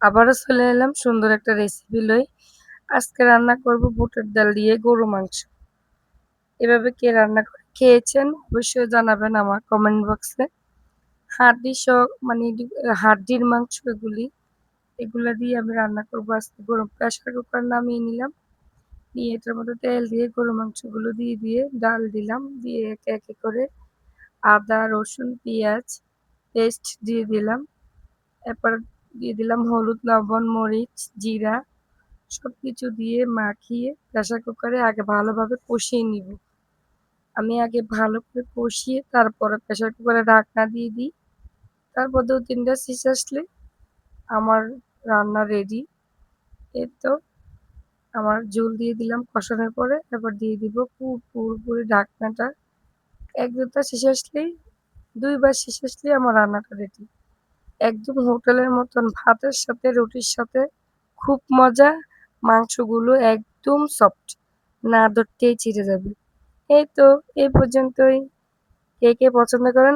আবারও চলে এলাম সুন্দর একটা রেসিপি লই। আজকে রান্না করব বুটের ডাল দিয়ে গরু মাংস। এভাবে কে রান্না করে খেয়েছেন অবশ্যই জানাবেন আমার কমেন্ট বক্সে। হাড্ডি সহ মানে হাড্ডির মাংস এগুলা দিয়ে আমি রান্না করব আজকে। গরম প্রেসার কুকার নামিয়ে নিলাম। নিয়ে এটার মধ্যে তেল দিয়ে গরু মাংসগুলো দিয়ে ডাল দিলাম। দিয়ে একে একে করে আদা, রসুন, পেঁয়াজ পেস্ট দিয়ে দিলাম। এরপর দিয়ে দিলাম হলুদ, লবণ, মরিচ, জিরা সবকিছু দিয়ে মাখিয়ে প্রেসার কুকারে আগে ভালোভাবে কষিয়ে নিব। আমি আগে ভালো করে কষিয়ে তারপরে প্রেসার কুকারে ঢাকনা দিয়ে দিই। তারপর ২-৩ টা সিটি আসলে আমার রান্না রেডি। এই তো আমার ঝোল দিয়ে দিলাম কষানোর পরে। এরপর দিয়ে দিব পুরোপুরি ঢাকনাটা। ১-২ টা সিটি আসলেই ২ বার সিটি আসলেই আমার রান্নাটা রেডি। একদম হোটেলের মতন ভাতের সাথে রুটির সাথে খুব মজা। মাংসগুলো একদম সফট। না ধরতেই ছিঁড়ে যাবে। এই তো এই পর্যন্তই। কে পছন্দ করেন